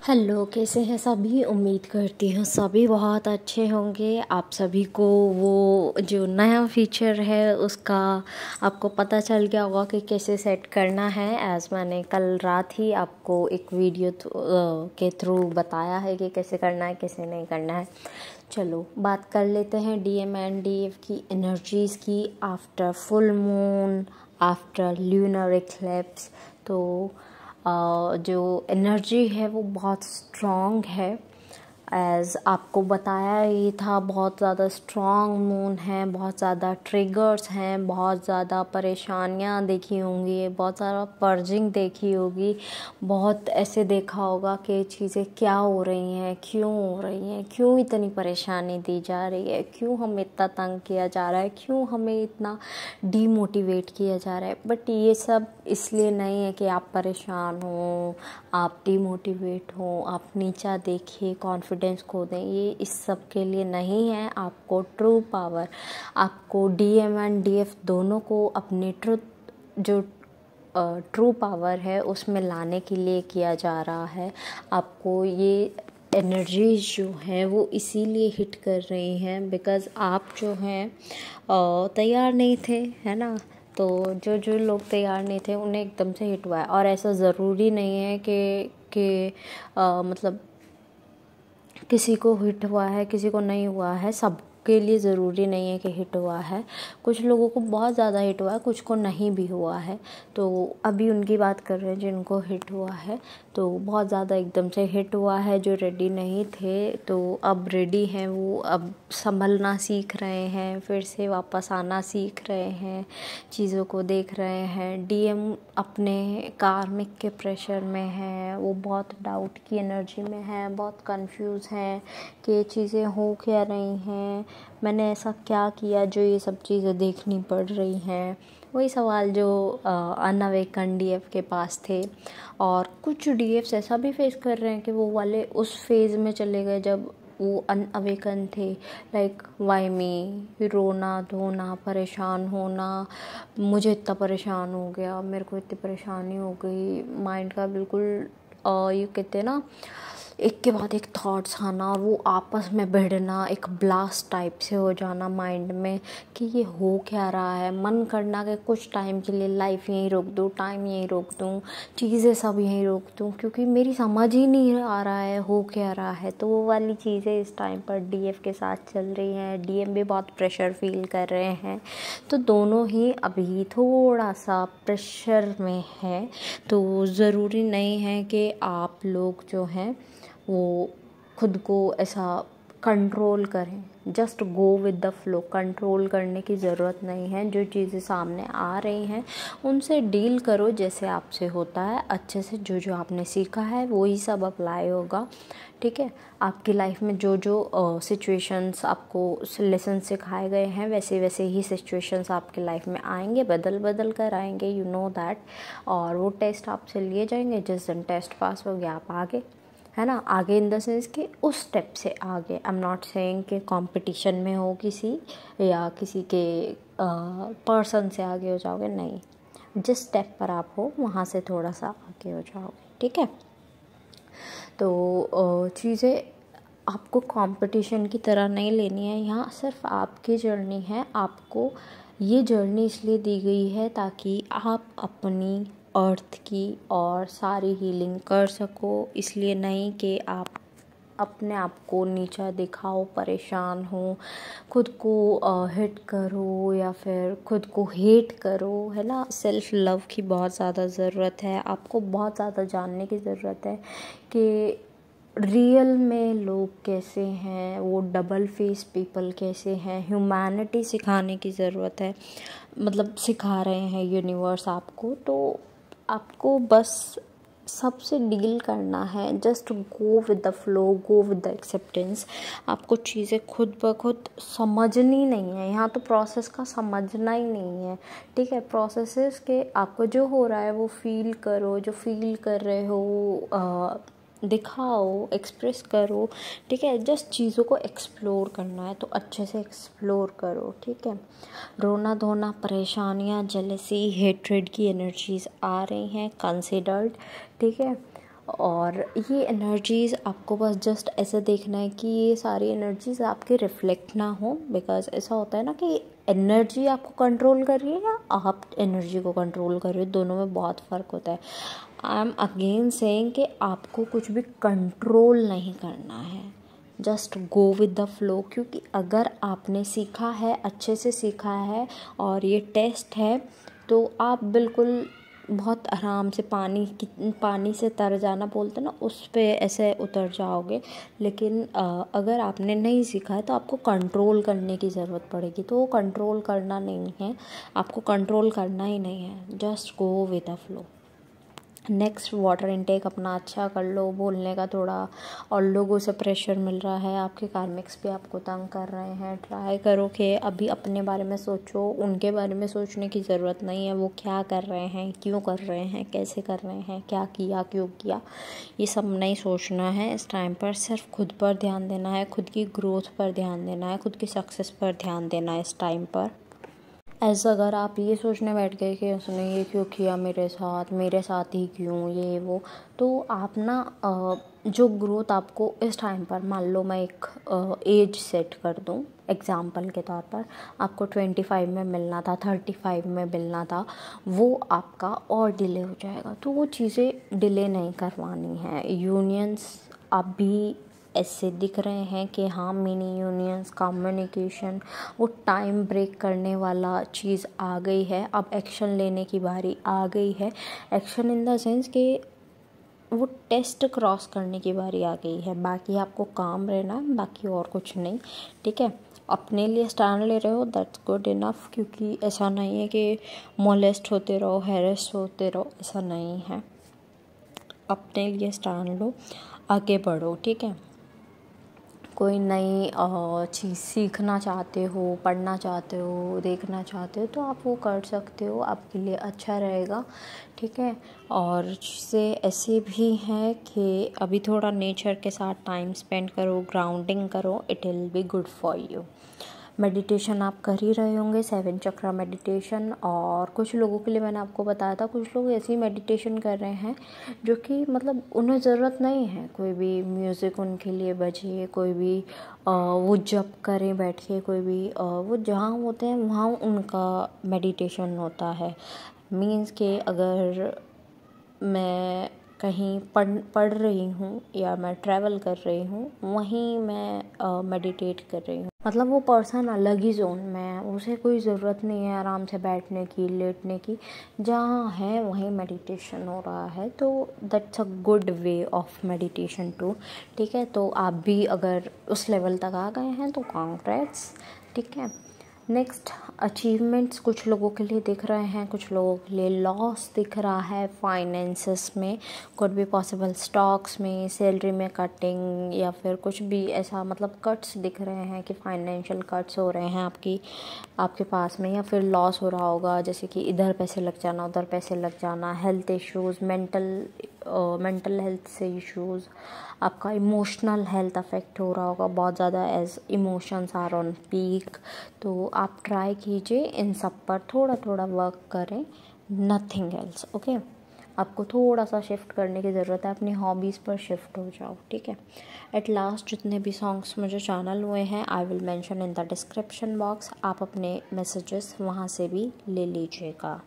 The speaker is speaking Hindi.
हेलो, कैसे हैं सभी। उम्मीद करती हूँ सभी बहुत अच्छे होंगे। आप सभी को वो जो नया फीचर है उसका आपको पता चल गया होगा कि कैसे सेट करना है। एज़ मैंने कल रात ही आपको एक वीडियो के थ्रू बताया है कि कैसे करना है कैसे नहीं करना है। चलो बात कर लेते हैं डीएम एंड डीएफ की एनर्जीज़ की after full moon, after lunar Eclipse. तो जो एनर्जी है वो बहुत स्ट्रॉन्ग है। एज़ आपको बताया ही था, बहुत ज़्यादा स्ट्रॉन्ग मून है, बहुत ज़्यादा ट्रिगर्स हैं, बहुत ज़्यादा परेशानियां देखी होंगी, बहुत सारा पर्जिंग देखी होगी, बहुत ऐसे देखा होगा कि चीज़ें क्या हो रही हैं, क्यों हो रही हैं, क्यों इतनी परेशानी दी जा रही है, क्यों हमें इतना तंग किया जा रहा है, क्यों हमें इतना डीमोटिवेट किया जा रहा है। बट ये सब इसलिए नहीं है कि आप परेशान हो, आप डीमोटिवेट हो, आप नीचा देखिए, कॉन्फिडेंस खो दें। ये इस सब के लिए नहीं है। आपको ट्रू पावर, आपको डीएम एंड डीएफ दोनों को अपनी ट्रू पावर है उसमें लाने के लिए किया जा रहा है। आपको ये एनर्जीज जो हैं वो इसीलिए हिट कर रही हैं बिकॉज़ आप जो हैं तैयार नहीं थे, है ना। तो जो लोग तैयार नहीं थे उन्हें एकदम से हिट हुआ है। और ऐसा ज़रूरी नहीं है कि मतलब किसी को हिट हुआ है किसी को नहीं हुआ है, सबके लिए ज़रूरी नहीं है कि हिट हुआ है। कुछ लोगों को बहुत ज़्यादा हिट हुआ है, कुछ को नहीं भी हुआ है। तो अभी उनकी बात कर रहे हैं जिनको हिट हुआ है। तो बहुत ज़्यादा एकदम से हिट हुआ है, जो रेडी नहीं थे तो अब रेडी हैं। वो अब संभलना सीख रहे हैं, फिर से वापस आना सीख रहे हैं, चीज़ों को देख रहे हैं। डीएम अपने कार्मिक के प्रेशर में है, वो बहुत डाउट की एनर्जी में है, बहुत कंफ्यूज हैं कि ये चीज़ें हो क्या रही हैं, मैंने ऐसा क्या किया जो ये सब चीज़ें देखनी पड़ रही हैं। वही सवाल जो अनअवेकन डीएफ के पास थे। और कुछ डीएफ्स ऐसा भी फेस कर रहे हैं कि वो वाले उस फेज़ में चले गए जब वो अनअवेकन थे। लाइक वाई मी, रोना धोना, परेशान होना, मुझे इतना परेशान हो गया, मेरे को इतनी परेशानी हो गई, माइंड का बिल्कुल ये कहते हैं ना, एक के बाद एक थॉट्स आना और वो आपस में भिड़ना, एक ब्लास्ट टाइप से हो जाना माइंड में कि ये हो क्या रहा है। मन करना कि कुछ टाइम के लिए लाइफ यहीं रोक दूँ, टाइम यहीं रोक दूँ, चीज़ें सब यहीं रोक दूँ, क्योंकि मेरी समझ ही नहीं आ रहा है हो क्या रहा है। तो वो वाली चीज़ें इस टाइम पर डीएफ के साथ चल रही हैं। डीएम भी बहुत प्रेशर फील कर रहे हैं। तो दोनों ही अभी थोड़ा सा प्रेशर में है। तो ज़रूरी नहीं है कि आप लोग जो हैं वो खुद को ऐसा कंट्रोल करें। Just go with the flow. Control करने की ज़रूरत नहीं है। जो चीज़ें सामने आ रही हैं उनसे डील करो जैसे आपसे होता है, अच्छे से। जो जो आपने सीखा है वही सब अप्लाई होगा, ठीक है। आपकी लाइफ में जो जो सिचुएशंस आपको लेसन सिखाए गए हैं वैसे वैसे ही सिचुएशंस आपकी लाइफ में आएंगे, बदल बदल कर आएंगे, यू नो दैट। और वो टेस्ट आपसे लिए जाएंगे। जिस दिन टेस्ट पास हो गया आप आगे, है ना। आगे इन द सेंस कि उस स्टेप से आगे। आई एम नॉट सेइंग कि कंपटीशन में हो किसी या किसी के पर्सन से आगे हो जाओगे, नहीं। जिस स्टेप पर आप हो वहाँ से थोड़ा सा आगे हो जाओगे, ठीक है। तो चीज़ें आपको कंपटीशन की तरह नहीं लेनी है। यहाँ सिर्फ आपकी जर्नी है। आपको ये जर्नी इसलिए दी गई है ताकि आप अपनी अर्थ की और सारी हीलिंग कर सको, इसलिए नहीं कि आप अपने आप को नीचा दिखाओ, परेशान हो, खुद को हिट करो या फिर खुद को हेट करो, है ना। सेल्फ लव की बहुत ज़्यादा ज़रूरत है। आपको बहुत ज़्यादा जानने की ज़रूरत है कि रियल में लोग कैसे हैं, वो डबल फेस पीपल कैसे हैं। ह्यूमैनिटी सिखाने की ज़रूरत है, मतलब सिखा रहे हैं यूनिवर्स आपको। तो आपको बस सबसे डील करना है। Just go with the flow, go with the acceptance. आपको चीज़ें खुद ब खुद समझनी नहीं है। यहाँ तो प्रोसेस का समझना ही नहीं है, ठीक है। प्रोसेसेस के आपको जो हो रहा है वो फील करो, जो फील कर रहे हो दिखाओ, एक्सप्रेस करो, ठीक है। जस्ट चीज़ों को एक्सप्लोर करना है तो अच्छे से एक्सप्लोर करो, ठीक है। रोना धोना, परेशानियाँ, जेलसी, हेट्रेड की एनर्जीज आ रही हैं, कंसिडर्ड, ठीक है। और ये एनर्जीज़ आपको बस जस्ट ऐसे देखना है कि ये सारी एनर्जीज़ आपके रिफ्लेक्ट ना हो, बिकॉज ऐसा होता है ना कि एनर्जी आपको कंट्रोल कर रही है या आप एनर्जी को कंट्रोल कर रहे हो, दोनों में बहुत फ़र्क होता है। आई एम अगेन सेइंग कि आपको कुछ भी कंट्रोल नहीं करना है, just go with the flow, क्योंकि अगर आपने सीखा है, अच्छे से सीखा है और ये टेस्ट है, तो आप बिल्कुल बहुत आराम से पानी से तर जाना बोलते हैं ना, उस पे ऐसे उतर जाओगे। लेकिन अगर आपने नहीं सीखा है तो आपको कंट्रोल करने की ज़रूरत पड़ेगी, तो वो कंट्रोल करना नहीं है, आपको कंट्रोल करना ही नहीं है, just go with the flow. Next, water intake अपना अच्छा कर लो, बोलने का थोड़ा और लोगों से प्रेशर मिल रहा है, आपके कार्मिक्स भी आपको तंग कर रहे हैं, ट्राई करो कि अभी अपने बारे में सोचो, उनके बारे में सोचने की ज़रूरत नहीं है, वो क्या कर रहे हैं, क्यों कर रहे हैं, कैसे कर रहे हैं, क्या किया, क्यों किया, ये सब नहीं सोचना है इस टाइम पर। सिर्फ खुद पर ध्यान देना है, खुद की ग्रोथ पर ध्यान देना है, खुद की सक्सेस पर ध्यान देना है इस टाइम पर। ऐसा अगर आप ये सोचने बैठ गए कि उसने ये क्यों किया मेरे साथ ही क्यों, ये वो, तो आप ना जो ग्रोथ आपको इस टाइम पर, मान लो मैं एक एज सेट कर दूँ एग्ज़ाम्पल के तौर पर, आपको 25 में मिलना था, 35 में मिलना था, वो आपका और डिले हो जाएगा। तो वो चीज़ें डिले नहीं करवानी है। यूनियंस अभी ऐसे दिख रहे हैं कि हाँ, मिनी यूनियंस, कम्युनिकेशन, वो टाइम ब्रेक करने वाला चीज़ आ गई है। अब एक्शन लेने की बारी आ गई है। एक्शन इन द सेंस कि वो टेस्ट क्रॉस करने की बारी आ गई है। बाकी आपको काम रहना है, बाकी और कुछ नहीं, ठीक है। अपने लिए स्टैंड ले रहे हो, दैट्स गुड इनफ, क्योंकि ऐसा नहीं है कि मोलेस्ट होते रहो, हैरेस होते रहो, ऐसा नहीं है। अपने लिए स्टैंड लो, आगे बढ़ो, ठीक है। कोई नई चीज़ सीखना चाहते हो, पढ़ना चाहते हो, देखना चाहते हो, तो आप वो कर सकते हो, आपके लिए अच्छा रहेगा, ठीक है। और चीज़ें ऐसी भी हैं कि अभी थोड़ा नेचर के साथ टाइम स्पेंड करो, ग्राउंडिंग करो, it will be good for you. Meditation आप कर ही रहे होंगे, 7 चक्रा मेडिटेशन, और कुछ लोगों के लिए मैंने आपको बताया था, कुछ लोग ऐसी मेडिटेशन कर रहे हैं जो कि मतलब उन्हें ज़रूरत नहीं है कोई भी म्यूज़िक उनके लिए बजे, कोई भी वो जप करें बैठ के, कोई भी वो जहाँ होते हैं वहाँ उनका मेडिटेशन होता है। मीन्स कि अगर मैं कहीं पढ़ रही हूँ या मैं ट्रैवल कर रही हूँ, वहीं मैं मेडिटेट कर रही हूँ, मतलब वो पर्सन अलग ही जोन में है, उसे कोई ज़रूरत नहीं है आराम से बैठने की, लेटने की, जहाँ है वहीं मेडिटेशन हो रहा है। तो that's a good way of meditation too, ठीक है। तो आप भी अगर उस लेवल तक आ गए हैं तो कॉन्ग्रेट्स, ठीक है। नेक्स्ट, अचीवमेंट्स कुछ लोगों के लिए दिख रहे हैं, कुछ लोगों के लिए लॉस दिख रहा है फाइनेंसेस में, कुड भी पॉसिबल स्टॉक्स में, सैलरी में कटिंग, या फिर कुछ भी ऐसा, मतलब कट्स दिख रहे हैं कि फाइनेंशियल कट्स हो रहे हैं आपके पास में, या फिर लॉस हो रहा होगा, जैसे कि इधर पैसे लग जाना, उधर पैसे लग जाना, हेल्थ इश्यूज़, मेंटल हेल्थ से इश्यूज़, आपका इमोशनल हेल्थ अफेक्ट हो रहा होगा बहुत ज़्यादा, as emotions are on peak. तो आप ट्राई कीजिए इन सब पर थोड़ा थोड़ा वर्क करें, नथिंग एल्स, ओके। आपको थोड़ा सा शिफ्ट करने की ज़रूरत है, अपनी हॉबीज़ पर शिफ्ट हो जाओ, ठीक है। एट लास्ट, जितने भी सॉन्ग्स मुझे चैनल हुए हैं I will mention in the description box, आप अपने मैसेजेस वहाँ से भी ले लीजिएगा।